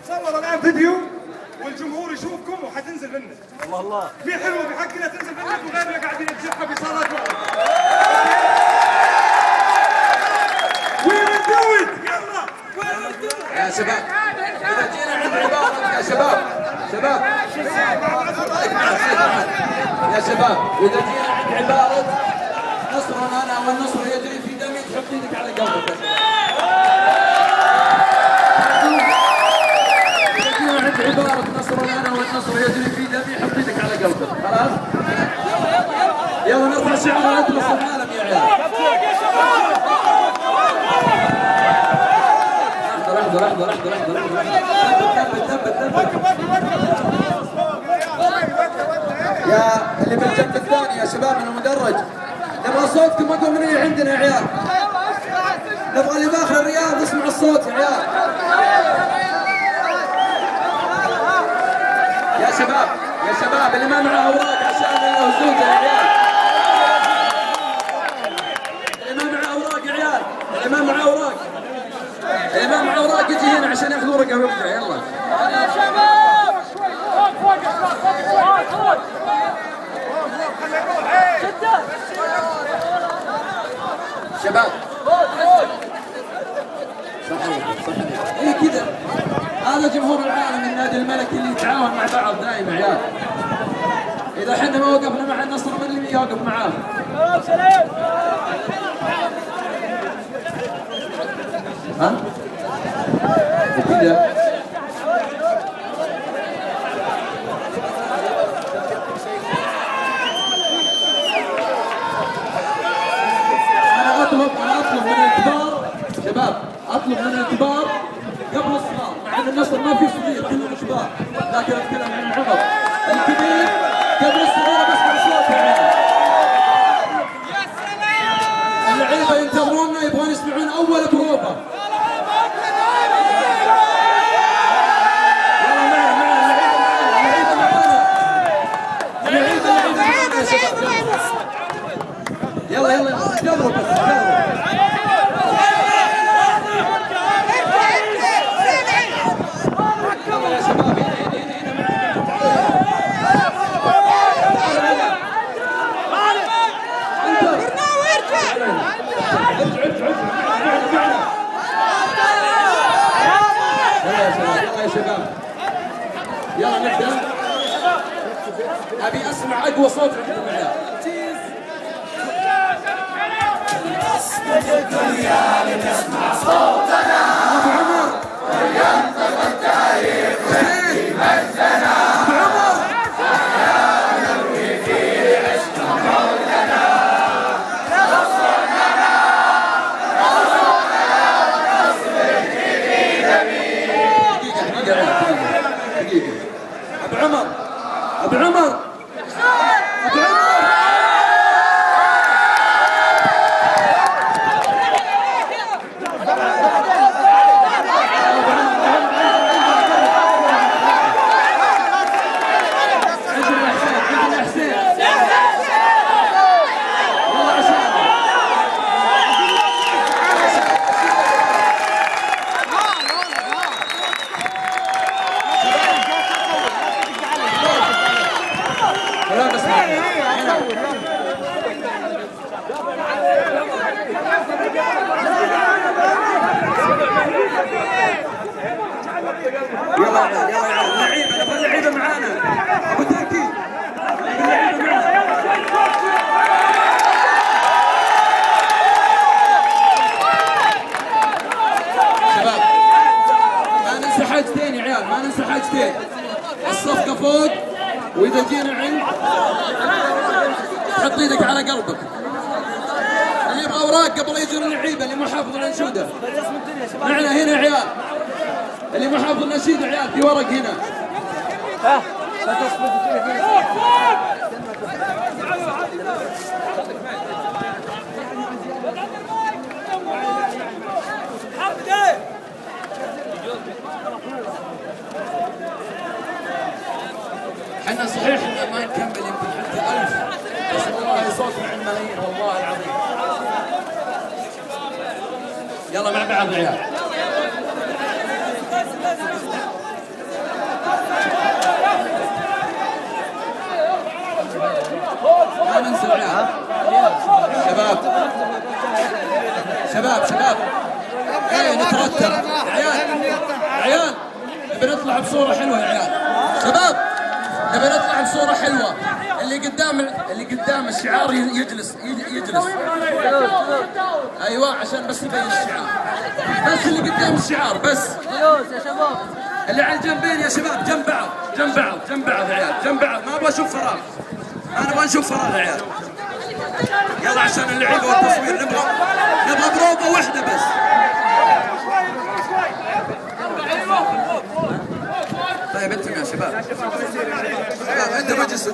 نتصور الان فيديو والجمهور يشوفكم وحتنزل منك. الله الله. مي حلوه بحقنا تنزل منك وغيرنا قاعدين نتزحف بصالات يا شباب إذا جينا عند عبارة يا شباب يا شباب إذا جينا عند عبارة نصر أنا والنصر يجري في دمي تحط يدك على قلبك يا شباب. إذا جينا عند عبارة نصر أنا والنصر يجري في دمي حط يدك على قلبك. خلاص؟ يلا نرفع شعار نطلق العالم يا عيال. لحظة يا اللي بالجنب الثاني يا شباب من المدرج نبغى صوتكم اقوى من اللي عندنا يا عيال. نبغى اللي داخل الرياض يسمع الصوت يا عيال. يا شباب اللي ما معه اوراق عشان الهزوز يا عيال. اللي ما معه اوراق يا عيال. اللي ما معه اوراق يجي هنا عشان ياخذ ورقه ويرجع. يلا يا شباب شباب صحيح اي كذا. هذا جمهور العالم النادي الملكي اللي يتعاون مع بعض دائما يا عيال. اذا احنا ما وقفنا مع النصر من اللي يوقف معاه. ها؟ وكذا أنا أطلب من الكبار شباب، أطلب من الكبار قبل الصغار، مع أن النصر ما في صغير كلهم كبار، لكن أتكلم عن عمر الكبير قبل الصغير بسمع صوت يا سلام. اللعيبة ينتظرونا يبغون يسمعون أول بروفة. يلا جربوا بس يا شباب. يلا يا شباب يلا نبدأ. أبي أسمع أقوى صوت عندكم العيال. الدنيا لتسمع صوتنا وينطق التاريخ في مجدنا. نروي في عشق مولانا نصرنا نصر في دمي. دقيقة أبو عمر يلا اللعيبة معانا ابو تركي. شباب ما ننسى حاجتين يا عيال، ما ننسى حاجتين. الصفقة فوق، واذا جينا عند حط ايدك على قلبك. اللي يبغى اوراق قبل يجون اللعيبه اللي مو حافظ الانشوده معنا هنا يا عيال. اللي ما حافظ النشيد يا عيال في ورق هنا. ها احنا صحيح ما نكمل يمكن حتى 1000 بس والله صوت مع الملايين والله العظيم. يلا مع بعض يا عيال. نبي نطلع بصورة حلوة. اللي قدام الشعار يجلس. ايوه عشان بس يبين الشعار. بس اللي قدام الشعار بس. جلوس يا شباب. اللي على الجنبين يا شباب جنب بعض يا عيال، جنب بعض، ما ابغى اشوف فراغ. انا ابغى نشوف فراغ يا عيال. يلا عشان اللعيبه والتصوير نبغى بروفه واحده بس. طيب انتم يا شباب انتم اجلسوا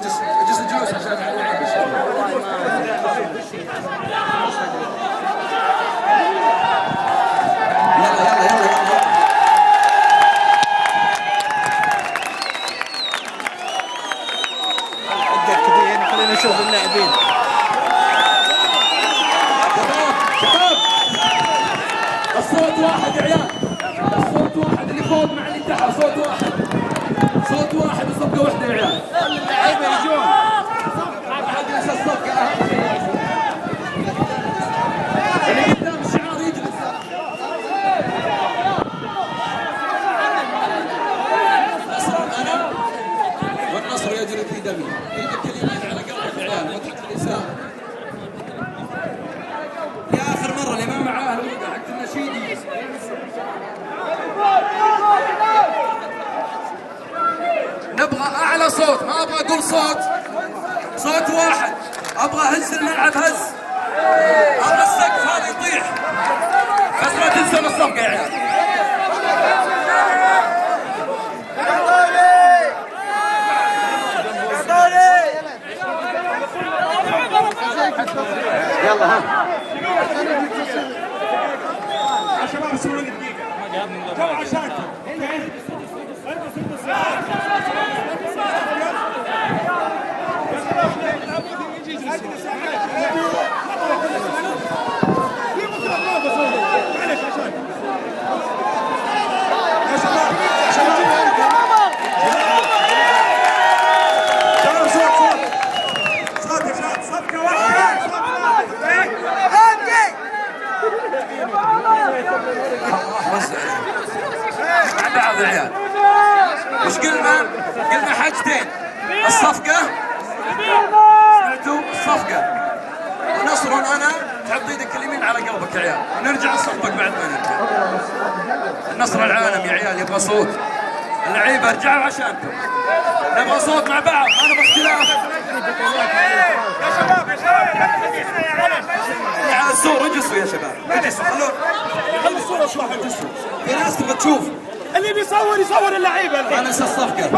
جلوس عشان اللعيبه. يلا خلينا نشوف اللاعبين. شباب الصوت واحد يا عيال، الصوت واحد، اللي فوق مع اللي تحت صوت واحد وصفقه واحده يا عيال. اللعيبه يجون. احد ينسى الصفقه. اللي قدام الشعار يجلس. نصر انا والنصر يجري في دمي. ايدك اليمين على قلبك يا عيال، وضعك اليسار. يا اخر مره اللي ما معاه الوقت حق النشيدي. نبغى اعلى صوت، ما ابغى اقول صوت واحد. ابغى هز الملعب، ابغى السقف هذا يطيح. بس ما تنسون الصفقه يا عيال. يلا ها. يا شباب اسمعوا لي دقيقة. جو عشانكم. مع بعض يا عيال. وش قلنا؟ قلنا حاجتين. الصفقة، سمعتوا؟ الصفقة. ونصر انا تحط ايدك اليمين على قلبك يا عيال. نرجع نصفق بعد ما نرجع. النصر العالم يا عيال يبغى صوت. اللعيبة ارجعوا عشانكم. نبغى صوت مع بعض، انا باختلاف. يا شباب اللي على السور اجلسوا يا شباب، اجلسوا خلوا الصورة شوي. اجلسوا، في ناس تبغى تشوف. اللي بيصور يصور اللعيبة. ما ننسى الصفقة.